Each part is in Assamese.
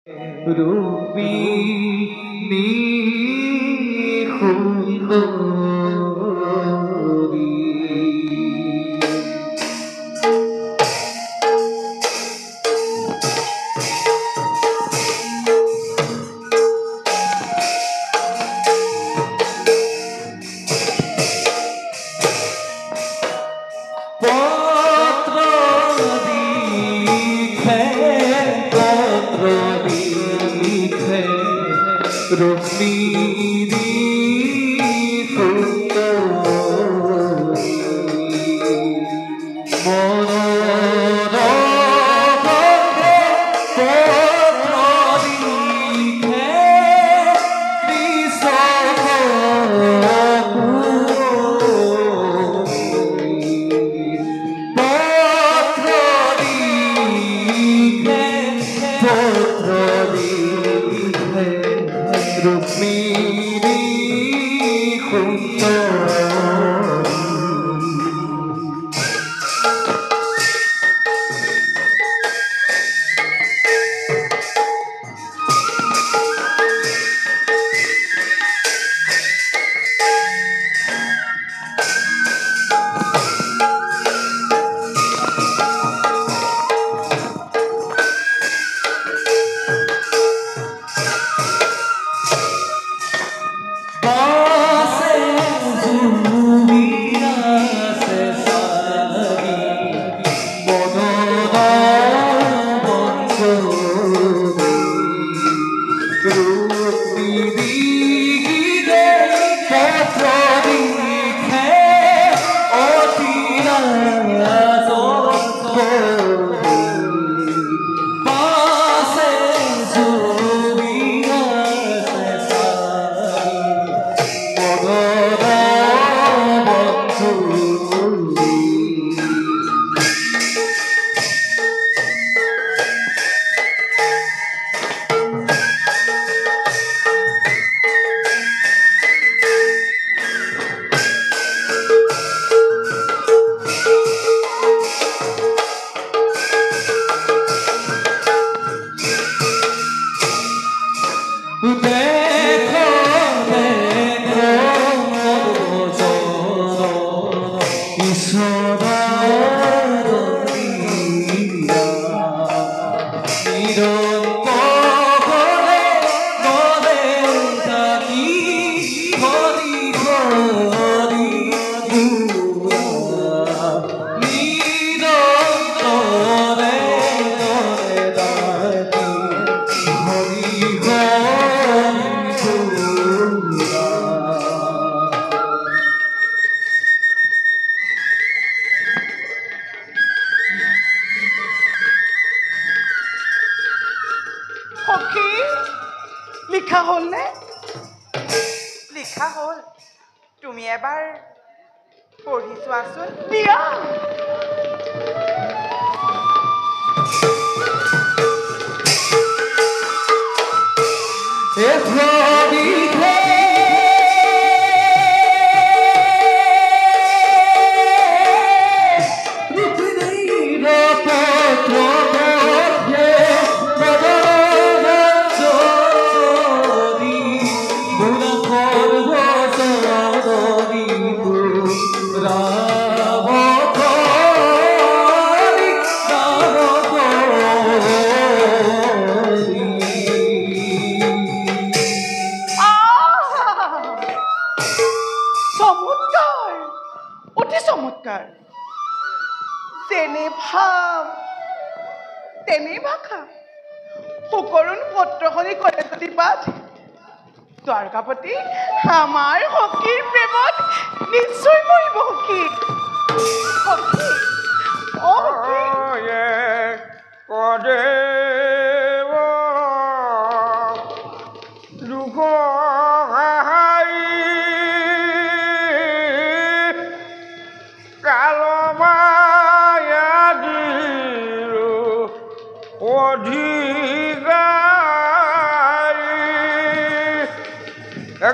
ৰূপিণী সুন্দৰী ৰুক্মিণী সুন্দৰী মনোৰমে পত্ৰ লিখে পত্ৰ লিখে ৰুক্মিণী লিখা হল নে? লিখা হল। তুমি এবাৰ পঢ়ি চোৱাচোন। দিয়া চমৎকাৰ। তেনে ভাৱ তেনে ভাষা সকৰণ পত্ৰখনি কৰে যদি পাঠ দ্বাৰকাপতি আমাৰ সখীৰ প্ৰেমত নিশ্চয় মৰিব। সখী সখী অ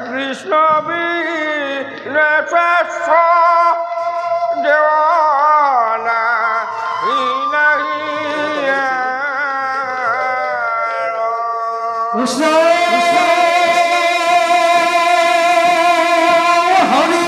কৃষ্ণ বীৰে শ্ৰেষ্ঠ দেওয়ানা কৃষ্ণ হৰি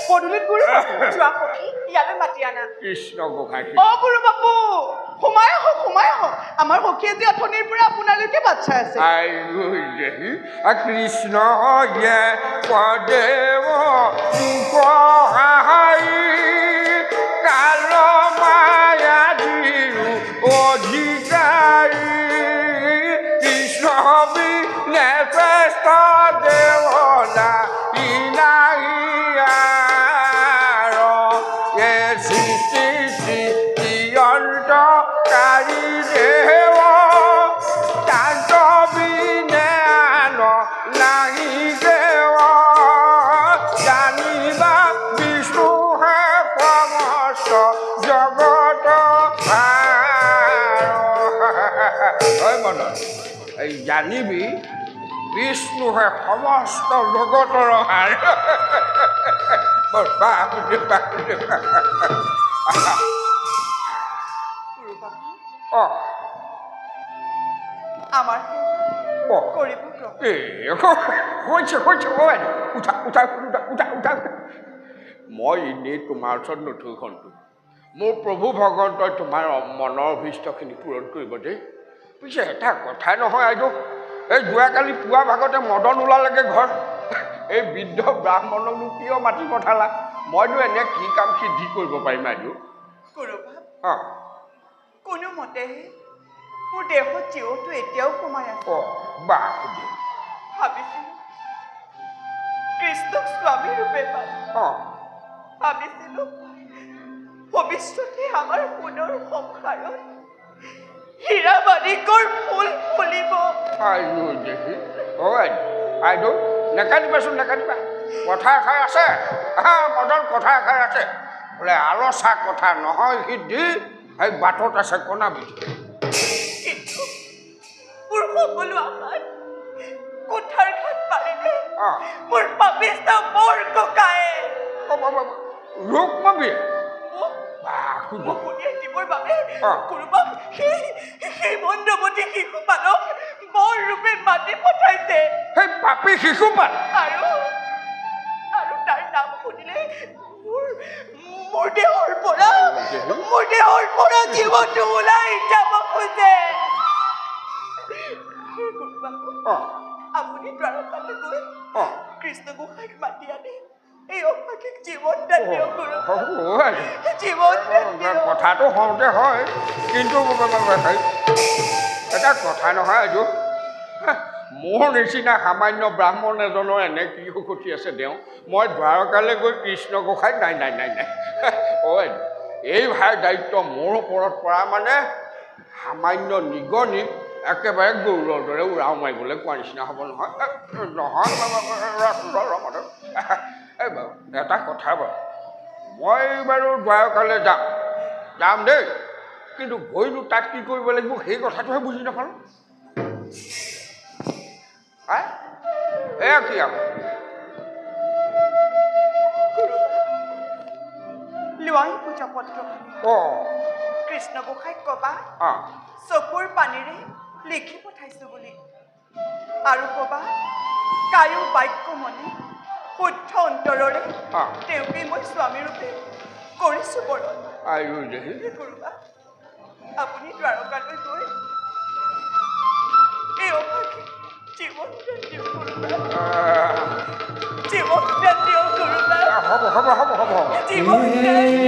পদূলিত গুৰু বাপু যোৱা সখী ইয়ালৈ মাতি আনা কৃষ্ণ গোসাঁই অ গুৰু বাপু সোমাই আহক আমাৰ সখীয়ে যে অথনিৰ পৰা আপোনালোকে বাট চাই আছে কৃষ্ণ পদেৱ সহায় কাল মায়াদিৰ অধিকাৰী কৃষ্ণ বিনে শ্ৰেষ্ঠ দেৱতা অন্তকাৰী দেৱ তান্ত বিনে নাহি দেৱ জানিবা বিষ্ণুহে সমস্ত জগত মনত এই জানিবি বিষ্ণুহে সমস্ত জগতৰ হাৰ মই এনেই তোমাৰ ওচৰত নথৈ খন্তু মোৰ প্ৰভু ভগৱন্তই তোমাৰ মনৰ অভীষ্টখিনি পূৰণ কৰিব দেই পিছে এটা কথাই নহয় আইদেউ এই যোৱাকালি পুৱা ভাগতে মদন ওলালেগে ঘৰ এই বৃদ্ধ ব্ৰাহ্মণকনো কিয় মাতি পঠালা মইনো এনে কি কাম সিদ্ধি কৰিব পাৰিম আইদেউ কোনোমতেহে মোৰ দেহত জীৱটো এতিয়াও সোমাই আছে ভাবিছিলো কৃষ্ণক স্বামী ৰূপে পাই ভাবিছিলো ভৱিষ্যতে আমাৰ পুনৰ সংসাৰত হীৰা মাণিকৰ ফুল ফুলিব আইদেউ নেকাটিবাচোন নেকাটিবা কথা এষাৰ আছে মদন কথা এষাৰ আছে বোলে আলোচা কথা নহয় সিদ্ধি সেই বাটত আছে কণাবি কিন্তু মোৰ সকলো আশাত কোঠাৰ ঘাট পাৰিলে মোৰ পাপিষ্ঠ মোৰ ককায়ে ৰূপ পাবি দিবৰ বাবে কোনোবা সেই মন্দমতী শিশুপালক বৰ ৰূপে মাতি পঠাইছে সেই পাপী শিশুপাল আৰু তাৰ নাম শুনিলে মোৰ দেহৰ পৰা জীৱনটো ওলাই যাব খোজে আপুনি দ্বাৰকালৈ গৈ কৃষ্ণ গোসাঁইক মাতি আনি এই অভাগীক জীৱন দান দিয়ক কথাটো হওঁতে হয় কিন্তু এটা কথা নহয় আইদেউ মোৰ নিচিনা সামান্য ব্ৰাহ্মণ এজনৰ এনে কি সুখতি আছে তেওঁ মই দ্বাৰকালৈ গৈ কৃষ্ণ গোসাঁইক নাই এই ভাই দায়িত্ব মোৰ ওপৰত পৰা মানে সামান্য নিগনিক একেবাৰে গৌৰৰ দৰে উৰাও মাৰিবলৈ কোৱা নিচিনা হ'ব নহয় এই বাৰু এটা কথা বাৰু মই বাৰু দ্বাৰকালৈ যাম দেই কিন্তু গৈনো তাত কি কৰিব লাগিব সেই কথাটোহে বুজি নাপালোঁ এয়া কি আকৌ লোৱাই পূজা পত্ৰ কৃষ্ণ গোসাঁইক কবা চকুৰ পানীৰে লিখি পঠাইছো বুলি আৰু কবা কায়ো বাক্য মনে শুদ্ধ অন্তৰেৰে তেওঁকে মই স্বামী ৰূপে কৰিছো বৰণ গুৰুবা আপুনি দ্বাৰকালৈ গৈ এই অভাগী জীৱন দান দিয়ক গুৰুবা জীৱন দান দিয়ক গুৰুবা জীৱন দান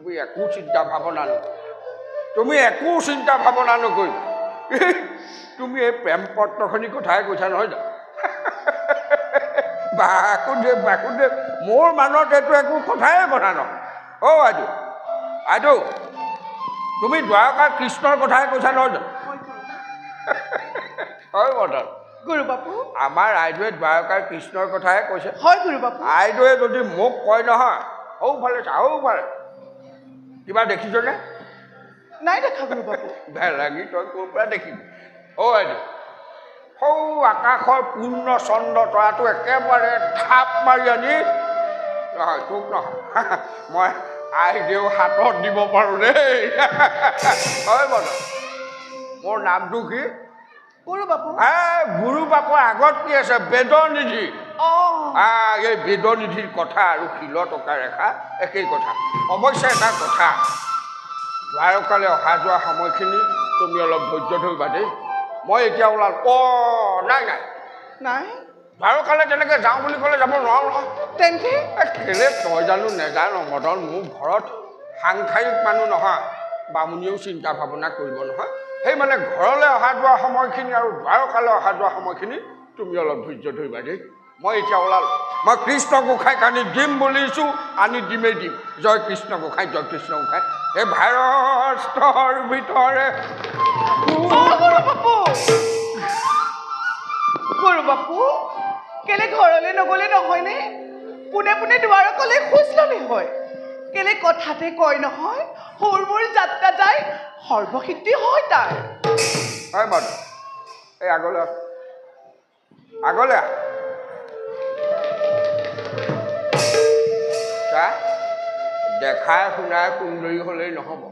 তুমি একো চিন্তা ভাৱনা নকৰিবা তুমি একো চিন্তা ভাৱনা নকৰিবা তুমি এই প্ৰেম পত্ৰখনি কথাই কৈছা নহয় জানো বাসুদেৱ বাসুদেৱ মোৰ মনত এইটো একো কথাই কথা নহয় অ' আইদেউ আইদেউ তুমি দ্বাৰকাৰ কৃষ্ণৰ কথাই কৈছা নহয় জানো হয় মদন গুৰু বাপু আমাৰ আইদেউৱে দ্বাৰকাৰ কৃষ্ণৰ কথাহে কৈছে হয় গুৰু বাপু আইদেউৱে যদি মোক কয় নহয় সৌফালে চা সৌফালে কিবা দেখিছনে নাই দেখা গুৰু বাপু ভেলাঙি তই ক'ৰ পৰা দেখিবি অ' আইদেউ সৌ আকাশৰ পূৰ্ণ চন্দ্ৰ তৰাটো একেবাৰে থাপ মাৰি আনি নহয় তোক নহয় মই আইদেউ হাতত দিব পাৰোঁ দেই হয় মদন মোৰ নামটো কি গুৰু বাপু গুৰু বাপৰ আগত কি আছে বেদনিধি এই বেদনিধিৰ কথা আৰু শিল টকা ৰেখা একেই কথা অৱশ্যে এটা কথা দ্বাৰকালৈ অহা যোৱা সময়খিনি তুমি অলপ ধৈৰ্য ধৰিবা দেই মই এতিয়া ওলাল নাই নাই নাই দ্বাৰকালৈ তেনেকৈ যাওঁ বুলি ক'লে যাব নোৱাৰোঁ নহয় তেন্তে কেলে তই জানো নেজানো মদন মোৰ ঘৰত সাংসাৰিক মানুহ নহয় বামুণীয়েও চিন্তা ভাৱনা কৰিব নহয় সেই মানে ঘৰলৈ অহা যোৱা সময়খিনি আৰু দ্বাৰকালৈ অহা যোৱা সময়খিনি তুমি অলপ ধৈৰ্য ধৰিবা দেই মই এতিয়া ওলালোঁ মই কৃষ্ণ গোসাঁইক আনি দিম বুলিছোঁ আনি দিমেই দিম জয় কৃষ্ণ গোসাঁই জয় কৃষ্ণ গোসাঁই এই ভাৰতৰ ভিতৰে গুৰু বাপু কেলে ঘৰলৈ নগ'লে নহয়নে পোনে পোনে দ্বাৰকালৈ খোজ ল'লে হয় কেলে কথাতে কয় নহয় সৰু মোৰ যাত্ৰা যায় সৰ্বসিদ্ধি হয় তাৰ হয় মাদু এই আগলৈ আগলৈ চা দেখাই শুনাই সুন্দৰী হ'লেই নহ'ব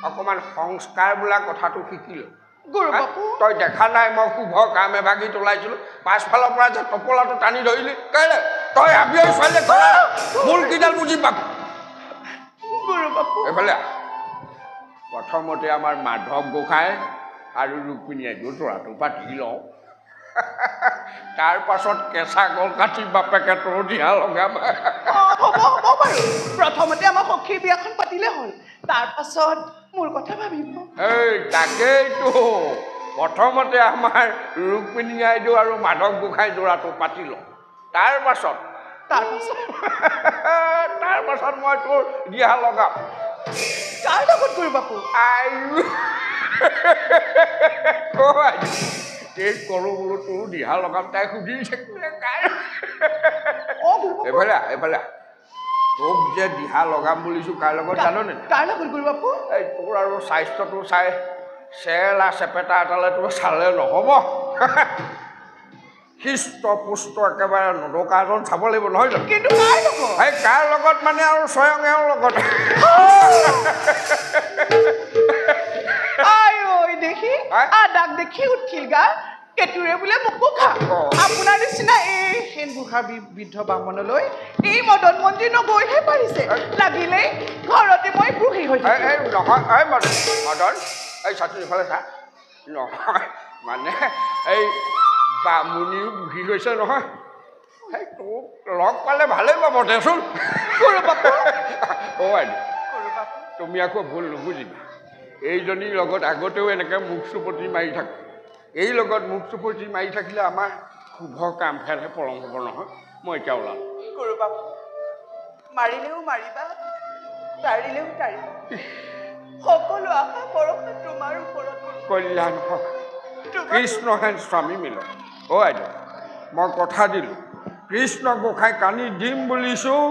অকণমান সংস্কাৰ বোলা কথাটো শিকিলোঁ গুৰু বাপু তই দেখা নাই মই শুভ কাম এভাগি তোলাইছিলোঁ পাছফালৰ পৰা যে টপলাটো টানি ধৰিলি কেলে তই আবিয়ৈ ছোৱালীয়ে ধৰা মূল কিডাল বুজি পাব গুৰু বাপু এইফালে প্ৰথমতে আমাৰ মাধৱ গোসাঁই আৰু ৰুক্মিণীয়ে দোতৰাটো পাতি লওঁ তাৰ পাছত কেঁচা কল কাটি বাপেকে তোৰ দিহা লগাম হ'ব বাৰু প্ৰথমতে আমাৰ সখীৰ বিয়াখন পাতিলে হ'ল তাৰ পাছত মোৰ কথা ভাবিব এই তাকেইতো প্ৰথমতে আমাৰ ৰুক্মিণী আইদেউ আৰু মাধৱ গোসাঁই যোৰাটো পাতি লওঁ তাৰ পাছত মই তোৰ দিহা লগাম কাৰ লগত গুৰু বাপু এই কৰোঁ বোলো তোৰ দিহা লগাম তাই সুধিছে এইফালে এইফালে তোক যে দিহা লগাম বুলিছোঁ কাৰ লগত জাননে কাৰ লগত গুৰু বাপু এই তোৰ আৰু স্বাস্থ্যটো চাই চেলা চেপেটা এটালৈ তোৰ চালে নহ'ব হৃষ্ট পুষ্ট একেবাৰে নদকা এজন চাব লাগিব নহয় জানো কিন্তু কাৰ লগত এই কাৰ লগত মানে আৰু স্বয়ং এওঁৰ লগত দেখি আদাক দেখি উঠিল গা কেতুৰে বোলে মোকো খা আপোনাৰ নিচিনা এই সেন বুঢ়া বৃদ্ধ বামনলৈ এই মদন মন্দিৰ নগৈহে পাৰিছে লাগিলে ঘৰতে মই বুঢ়ী হৈ নহয় মদন এই ছাত্ৰী ইফালে চা নহয় মানে এই বামুণীও বুঢ়ী হৈছে নহয় সেই তোক লগ পালে ভালেই পাব দেচোন তুমি আকৌ ভুল নুবুজিবা এইজনীৰ লগত আগতেও এনেকৈ মুখ চুপতি মাৰি থাকে এই লগত মুখ চুপতি মাৰি থাকিলে আমাৰ শুভ কাম ফেৰহে পলম হ'ব নহয় মই এতিয়া ওলাম গুৰু বাপু মাৰিলেও মাৰিবা তাৰিলেও তাৰিবা সকলো আশা ভৰসা তোমাৰ ওপৰত কল্যাণ হওক কৃষ্ণহেন স্বামী মিলক অ' আইদেউ মই কথা দিলোঁ কৃষ্ণ গোসাঁইক আনি দিম বুলিছোঁ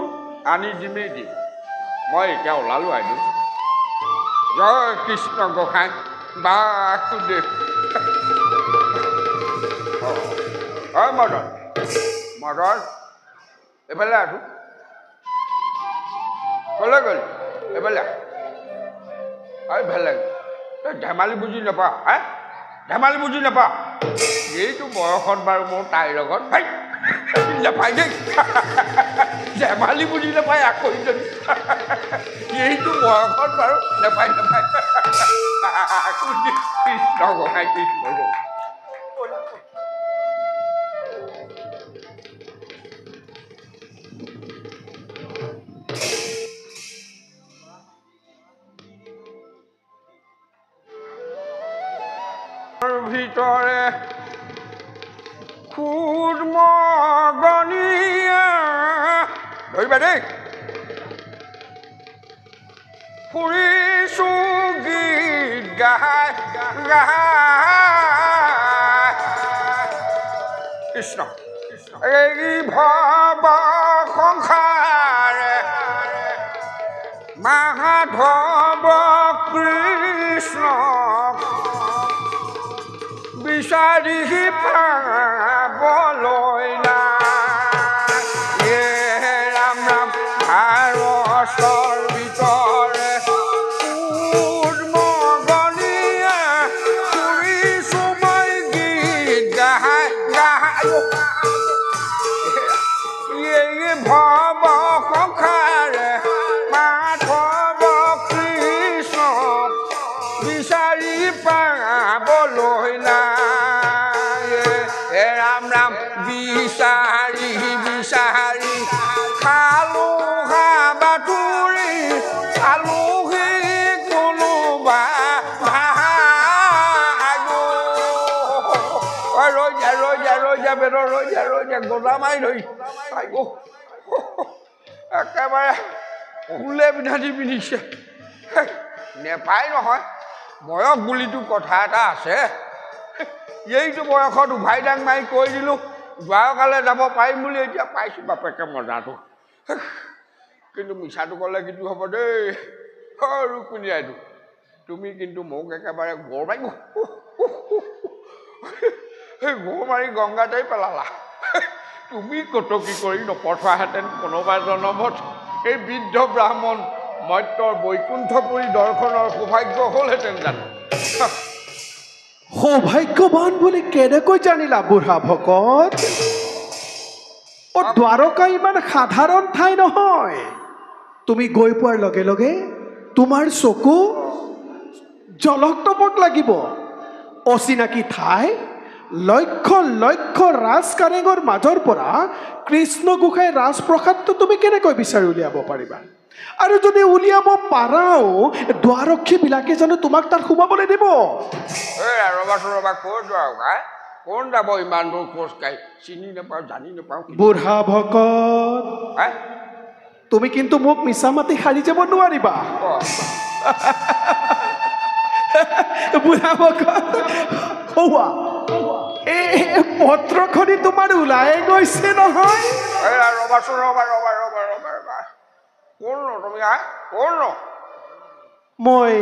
আনি দিমেই দিম মই এতিয়া ওলালোঁ আইদেউ জয় কৃষ্ণ গোসাঁই বাসুদেৱ হয় মদন মদন এইফালে আছোঁ ক'লৈ গ'লি এইফালে হয় ভাল লাগে তই ধেমালি বুজি নাপাৱ হা ধেমালি বুজি নাপাৱ এইটো বয়সত বাৰু মোৰ তাইৰ লগত নাপায় দেই ধেমালি বুজি নাপায় আকৌ যদি এইটো বয়সত বাৰু নাপায় কৃষ্ণ গোসাঁই কৃষ্ণ গোসাঁই ভিতৰে খুদমগনীয়া ধৰিবা দেই ফুৰিছো গীত গাই গাই কৃষ্ণ এই ভৱ সংসাৰে মাধৱ কৃষ্ণ বিচাৰি পাবলৈ নাই ৰাম ৰাম ভাৰতৰ ভিতৰে খুদমগনীয়া ফুৰিছো মই গীত গাই গাই এই ভৱ সংসাৰে মাধৱ কৃষ্ণ বিচাৰি পাবলৈ নাই ৰাম ৰাম বিচাৰি বিচাৰি খালো বাতুৰি আলহী কোনোবা ৰৈ যা বেদৰ ৰৈ যা গজা মাৰি ধৰি একেবাৰে ফুলে পিন্ধাটি পিন্ধিছে নেপায় নহয় বয়স বুলিতো কথা এটা আছে এইটো বয়সত উভাই ডাং মাৰি কৈ দিলোঁ যোৱাকালে যাব পাৰিম বুলি এতিয়া পাইছোঁ বাপেকে মজাটো কিন্তু মিছাটো ক'লে কিন্তু হ'ব দেই ৰুক্মিণী আইটো তুমি কিন্তু মোক একেবাৰে গৌৰ মাৰি গৌৰ মাৰি গংগাতেই পেলালা তুমি কটকি কৰি নপঠোৱাহেঁতেন কোনোবা জনমত এই বৃদ্ধ ব্ৰাহ্মণ মৰ্ত্যৰ বৈকুণ্ঠপুৰী দৰ্শনৰ সৌভাগ্য হ'লহেঁতেন জানো সৌভাগ্যৱান বুলি কেনেকৈ জানিলা বুঢ়া ভকত দ্বাৰকা ইমান সাধাৰণ ঠাই নহয় তুমি গৈ পোৱাৰ লগে লগে তোমাৰ চকু জলক তপক লাগিব অচিনাকি ঠাই লক্ষ লক্ষ ৰাজ কাৰেঙৰ মাজৰ পৰা কৃষ্ণ গোসাঁই ৰাজপ্ৰসাদটো তুমি কেনেকৈ বিচাৰি উলিয়াব পাৰিবা আৰু যদি উলিয়াব পাৰাও দ্বাৰক্ষীবিলাকে জানো তোমাক তাত সোমাবলৈ দিব ৰবা ক'ত যোৱা কোন যাব ইমান দূৰ খোজকাঢ়ি চিনি নাপাওঁ জানি নাপাওঁ বুঢ়া ভকত তুমি কিন্তু মোক মিছা মাতি সাৰি যাব নোৱাৰিবা বুঢ়া ভকত হৌৱা এই পত্ৰখনি তোমাৰ ওলাই গৈছে নহয় ৰবাচোন ৰবা কোন তুমি কোন মই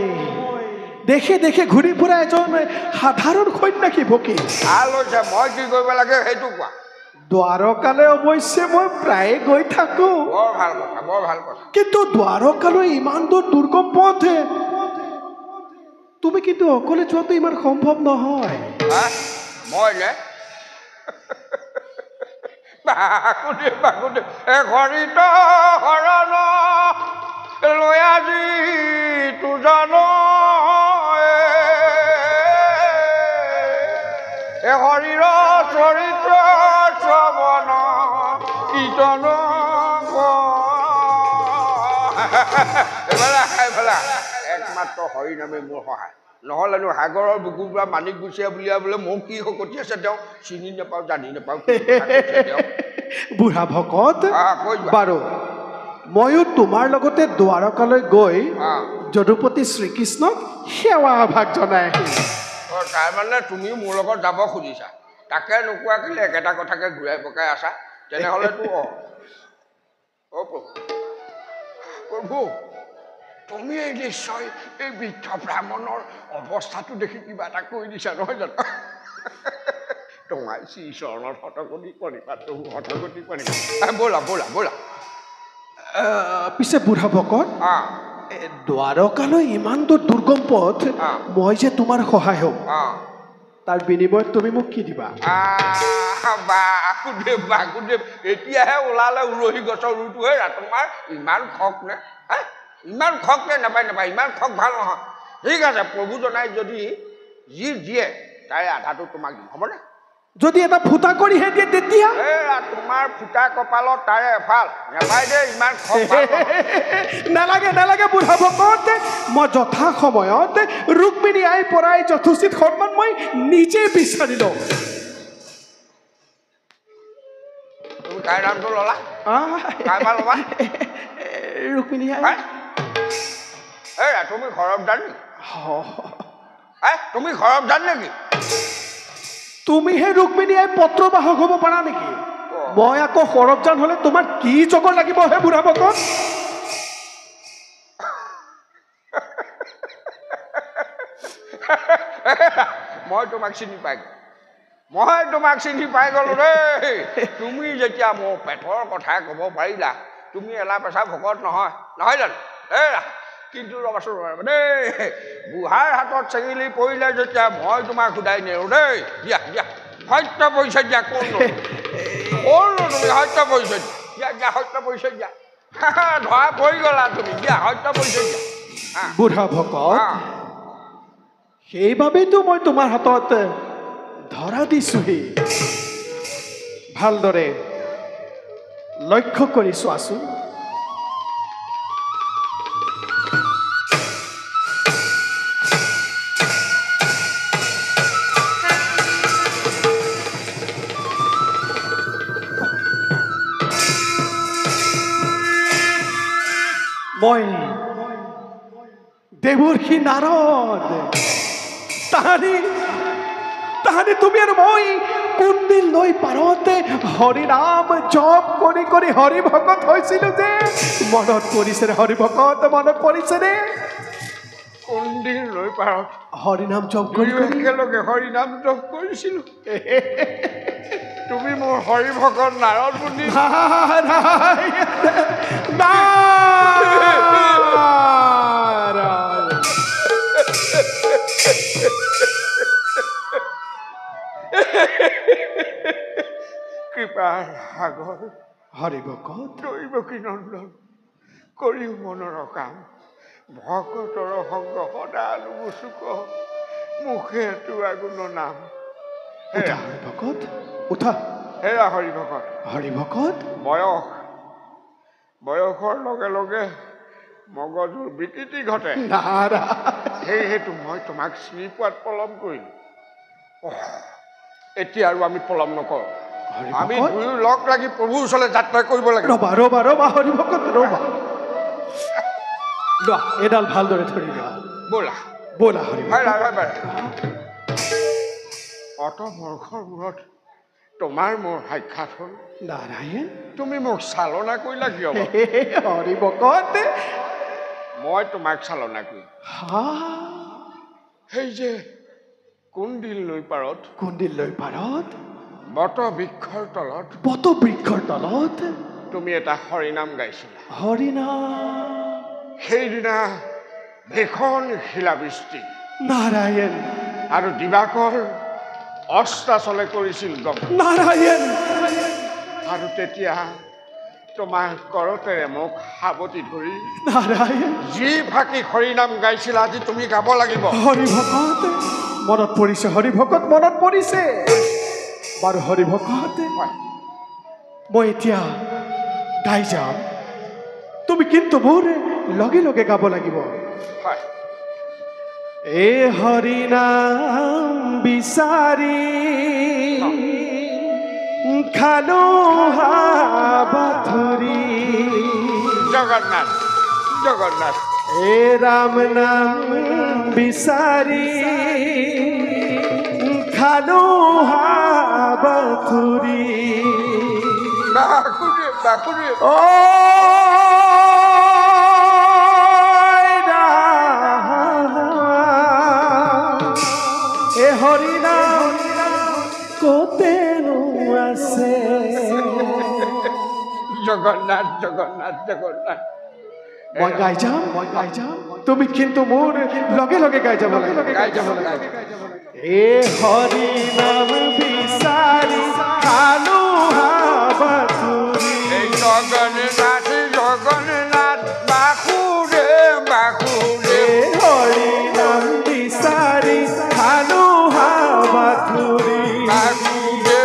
দেখে দেখে ঘূৰি ফুৰা এজন সাধাৰণ সন্যাসী ভকী ভাল হৈছে মই কি কৰিব লাগে সেইটো কোৱা দ্বাৰকালৈ অৱশ্যে মই প্ৰায়ে গৈ থাকো বৰ ভাল কথা কিন্তু দ্বাৰকালৈ ইমান দূৰ দুৰ্গম পথ তুমি কিন্তু অকলে যোৱাটো ইমান সম্ভৱ নহয় মই নে বাকুদে হৰিত হৰণ লৈ আজি তোজন হৰিৰ চৰিত্ৰ শ্ৰৱণ কীৰ্তন এইফালে একমাত্ৰ হৰি নামে মোৰ সহায় নহ'লেনো সাগৰৰ বুকুৰ পৰা মানিক গুচিয়া বুলিয়াবলৈ মোৰ কি শকতি আছে তেওঁ চিনি নাপাওঁ জানি নাপাওঁ বুঢ়া ভকত বাৰু ময়ো তোমাৰ লগতে দ্বাৰকালৈ গৈ যদুপতি শ্ৰীকৃষ্ণক সেৱা আভাস জনাই আহিম তাৰমানে তুমিও মোৰ লগত যাব খুজিছা তাকে নোকোৱাকৈ একেটা কথাকে ঘূৰাই পকাই আছা তেনেহ'লেতো প্ৰভু তুমি এই নিশ্চয় এই বৃদ্ধ ব্ৰাহ্মণৰ অৱস্থাটো দেখি কিবা এটা কৈ দিছা নহয় জানো তোমাৰ শ্ৰীচৰণত শতকোটি কৰিবা শতকোটি কৰিবা ব'লা পিছে বুঢ়া ভকত দ্বাৰকালৈ ইমান দূৰ দুৰ্গম পথ মই যে তোমাৰ সহায় হ'ম তাৰ বিনিময়ত তুমি মোক কি দিবা বাসুদেৱ এতিয়াহে ওলালে উৰহী গছৰ ৰুটোহে তোমাৰ ইমান খক নে ইমান খক নে নাপায় ইমান খক ভাল নহয় ঠিক আছে প্ৰভু জনাই যদি যি দিয়ে তাৰে আধাটো তোমাক দিম হ'বনে যদি এটা ফুটা কৰিহে দিয়ে তেতিয়া তোমাৰ ফুটা কপালত তাৰে এফাল নেপাই দে ইমান খং ভাল নহয়। নালাগে নালাগে বুঢ়া ভকত, মই যথা সময়ত ৰুক্মিণী আই পৰাই যথোচিত সন্মান মই নিজে বিচাৰি লওঁ। তুমি কাৰ নামটো ল'লা? কাৰ পৰা ল'বা? ৰুক্মিণী আই। তুমি ঘৰত জান নেকি? তুমি ঘৰত জান নেকি? তুমিহে ৰুক্মিণী আই পত্ৰবাহক হ'ব পাৰা নেকি? মই আকৌ সৰবজান হ'লে তোমাৰ কি জগৰ লাগিব হে বুঢ়া ভকত? মই তোমাক চিনি পাই গলো দেই। তুমি যেতিয়া মোৰ পেটৰ কথা ক'ব পাৰিলা, তুমি এলা পেচা ভকত নহয় জানো? কিন্তু ৰবাচোন দেই, বুঢ়াৰ হাতত চেঙেলি পৰিলে যেতিয়া মই তোমাক সোধাই নেৰো দেই। দিয়া দিয়া সত্য পৰিচয় দিয়া। ক'লো তুমি সত্য পৰিচয় দিয়া সত্য পৰিচয় দিয়া। ধৰা পৰি গলা তুমি, দিয়া সত্য পৰিচয় দিয়া। বুঢ়া ভকত, সেইবাবেতো মই তোমাৰ হাতত ধৰা দিছোহি। ভালদৰে লক্ষ্য কৰি চোৱাচোন। মই দেৱৰ্ষি নাৰদ, তাহানি তুমি আৰু মই কুণ্ডিল নৈ পাৰতে হৰি নাম জপ কৰি কৰি হৰি ভকত হৈছিলো যে। মনত পৰিছে ৰে হৰি ভকত, মনত পৰিছে ৰে? কুণ্ডিল নৈ পাৰত হৰি নাম জপ কৰি একেলগে হৰি নাম জপ কৰিছিলো। তুমি মোৰ হৰি ভকত নাৰদ বুলি কৃপাৰ সাগৰ হৰি ভকত, দৈৱকী নন্দন কৰিও মনৰ কাম, ভকতৰ সংগ সদালো মুচুক, মুখে তোৰা গুণ নাম। উঠা হৰি ভকত, উঠা। হেৰা হৰি ভকত। হৰি ভকত, বয়সৰ লগে লগে মগজুৰ বিকৃতি ঘটে। সেয়েহেতু মই তোমাক চিনি পোৱাত পলম কৰিলো। এতিয়া আৰু আমি পলম নকৰোঁ, আমি দুয়ো লগ লাগি প্ৰভুৰ ওচৰলৈ যাত্ৰা কৰিব লাগে। ৰবা ৰবা ৰবা হৰি ভকত, ৰবা লোৱা, এডাল ভালদৰে ধৰি লোৱা। ব'লা ব'লা হৰি ভকত। অত বৰ্ষৰ মূৰত তোমাৰ মোৰ সাক্ষাৎ হ'ল। নাৰায়ণ, তুমি মোক চালনা কৰিলা কিয়? হৰি ভকত, মই তোমাক চালনা কৰি সেই যে কুণ্ডিল নৈ পাৰত বট বৃক্ষৰ তলত তুমি এটা হৰিনাম গাইছিলা। হৰিনাম। সেইদিনা ভীষণ শিলাবৃষ্টি, নাৰায়ণ, আৰু দিবাকৰ অস্তাচলে কৰিছিল গম। নাৰায়ণ, আৰু তেতিয়া তোমাৰ কৰতেৰে মোক সাৱটি ধৰি নাৰায়ণ, যি ফাঁকি হৰিনাম গাইছিলা আজি তুমি গাব লাগিব। হৰি ভকত, মনত পৰিছে হৰি ভকত, মনত পৰিছে বাৰু হৰি ভকত। মই এতিয়া গাই যাম, তুমি কিন্তু মোৰ লগে লগে গাব লাগিব। এ হৰি নাম বিচাৰি খালো হাবাথুৰি। জগন্নাথ জগন্নাথ। এ রাম নাম বিচারি খালো হাবাথুরি। বাকুরে ও এ হরি নাম কোতেনু আছে। জগন্নাথ জগন্নাথ জগন্নাথ। মই গাই যাম, তুমি কিন্তু মোৰ লগে লগে গাই যাব লাগে। এ হৰি নাম বিচাৰি খালো হাবাথুৰি। এই জগন্নাথ জগন্নাথ বাসুৰে বাসুৰে। এ হৰি নাম বিচাৰি খালো হাবাথুৰি। বাসুৰে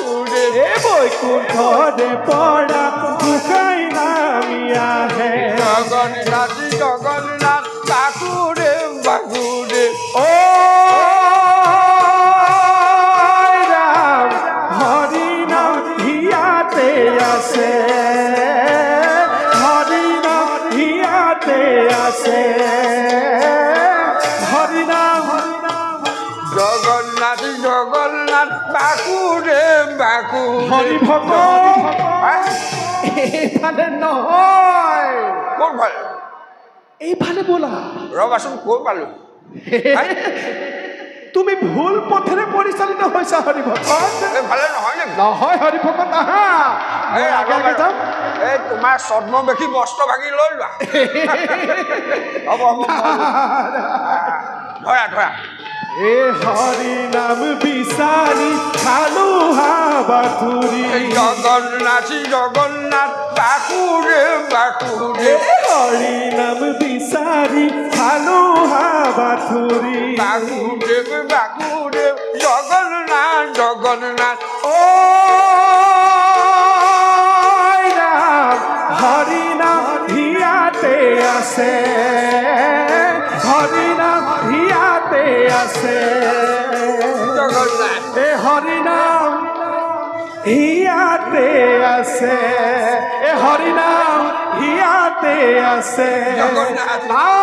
বাসুদেৱ এ বৈকুণ্ঠৰে পৰা গোসাই নামি আহে জগন্নাথ জগন্নাথ বাসুদেৱ বাসুদেৱ ঐ ৰাম হৰি নাম হিয়াতে আছে হৰি নাম হিয়াতে আছে হৰি নাম জগন্নাথ জগন্নাথ বাসুদেৱ হৰি বাসুদেৱ ভকত এইফালে নহয় ক'ত ভাল এইফালে ব'লা ৰ'বাচোন ক'ত পালোঁ তুমি ভুল পথেৰে পৰিচালিত হৈছা হৰি ভকত এইফালে নহয় নেকি নহয় হৰি ভকত আহা এই আগে আগে যাম এই তোমাৰ ছদ্মবেশী বস্ত্ৰ ভাগি লৈ লোৱা হ'ব হ'ব ধৰা ধৰা এ হৰি নাম বিচাৰি খালো হাবাথুৰি জগন্নাথ জগন্নাথ বাসুদেৱ বাসুদেৱ হৰি নাম বিচাৰি খালো হাবাথুৰি বাসুদেৱ বাসুদেৱ জগন্নাথ জগন্নাথ ঐ ৰাম হৰি নাম হিয়াতে আছে হৰি নাম হিয়াতে আছে জগন্নাথ এ হৰি নাম হিয়াতে আছে এ হৰি নাম হিয়াতে আছে জগন্নাথ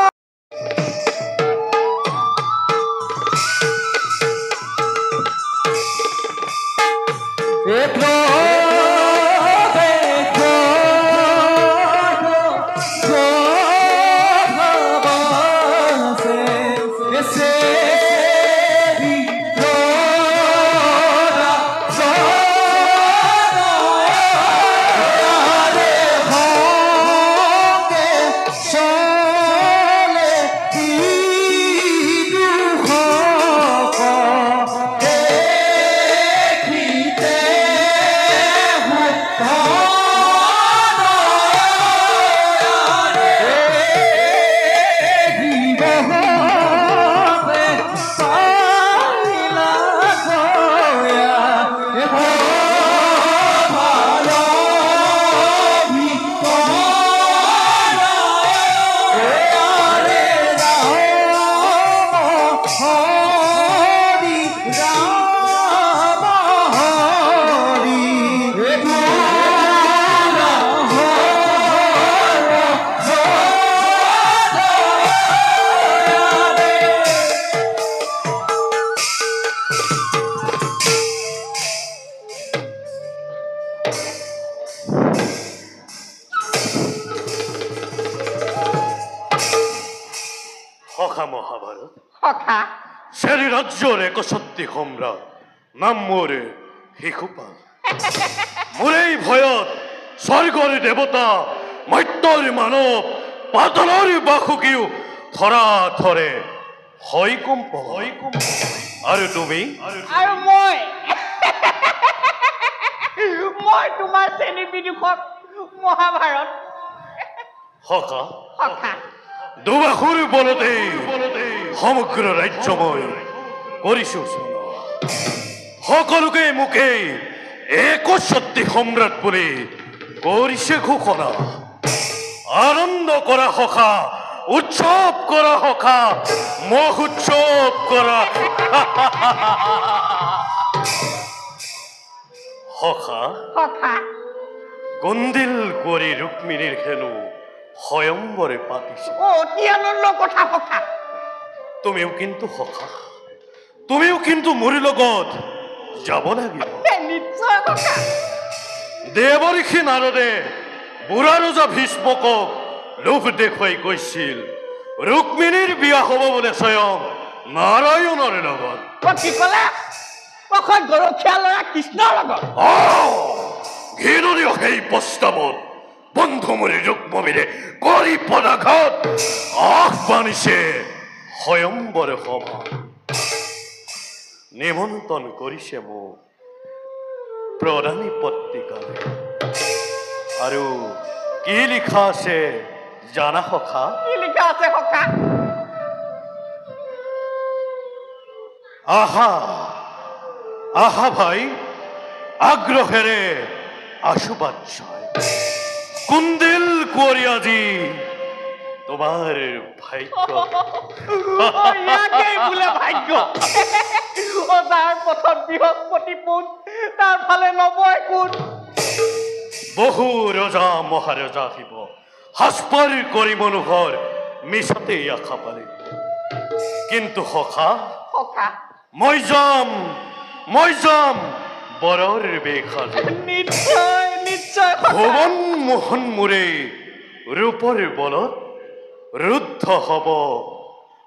সখা মহাভারত সখা শ্রেণী রাজ্যর এক সত্যি সম্রাট নাম মোরে শিশুপাল মোর এই ভয়ত স্বর্গর দেবতা মর্ত্যর মানব পাতলর বাসুকিও থরা থরে হৈকম্প আৰু তুমি আৰু মই তোমাৰ শ্ৰেণী বিদূষক মহাভাৰত সখা সখা দুবাসুৰ বলতে সমগ্ৰ ৰাজ্যময় কৰিছো সকলোকে মুখে এক সত্যি সম্ৰাট বুলি কৰিছে ঘোষণা আনন্দ কৰা সখা উৎসৱ কৰা সখা মহোৎসৱ কৰা সখা সখা গন্দিল কৰি ৰুক্মিণীৰ হেনো স্বয়ম্বৰে পাতিছে অতি আনন্দ কথা সখা তুমিও কিন্তু সখা তুমিও কিন্তু মোৰ লগত যাব লাগিব নিশ্চয় সখা দেৱঋষি নাৰদে বুঢ়া ৰজা ভীষ্মকক লোভ দেখুৱাই কৈছিল ৰুক্মিণীৰ বিয়া হ'ব বোলে স্বয়ং নাৰায়ণৰ লগত কি ক'লে অকল গৰখীয়া ল'ৰা কৃষ্ণৰ লগত ঘৃণনীয় সেই প্ৰস্তাৱত বন্ধুমৰি ৰুক্মবীৰে কৰি পদাঘাত আহ্বানিছে স্বয়ম্বৰ সভা নিমন্ত্ৰণ কৰিছে মোক প্ৰধানী পত্ৰিকাৰে আৰু কি লিখা আছে জানা সখা কি লিখা আছে সখা আহা আহা ভাই আগ্ৰহেৰে আশুবাদ চায় কুন্দিল কুঁৱৰী আজি তোমাৰ ভাগ্য ইয়াকেই বোলে ভাগ্য যাৰ পথত বৃহস্পতি পোন তাৰ ফালে নবয় কোন বহু ৰজা মহাৰজা আহিব সাজপাৰ কৰি মানুহৰ মিছাতেই আশা পালে কিন্তু সখা সখা মই যাম বৰৰ বেশাজে নিশ্চয় নিশ্চয় ভুৱন মোহন মোৰে ৰূপৰ বলত ৰুদ্ধ হব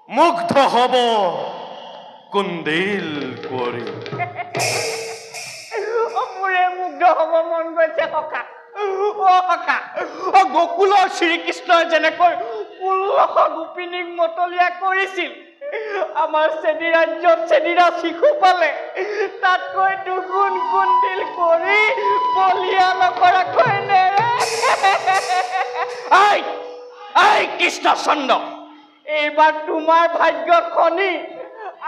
মুগ্ধ হব কুন্দিল কুঁৱৰী মোৰে মুগ্ধ হব মন গৈছে সখা সখা গকুলৰ শ্ৰীকৃষ্ণই যেনেকৈ 1600 গোপিনীক মতলীয়া কৰিছিল আমাৰ চেনী ৰাজ্যত চেনীৰা শিশু পালে তাতকৈ দুগুণ কুন্দিল কৰি বলিয়া নকৰাকৈ নেৰে কৃষ্ণচন্দ্ৰ এইবাৰ তোমাৰ ভাগ্যত শনি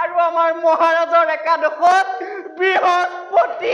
আৰু আমাৰ মহাৰাজৰ একাদশত বৃহস্পতি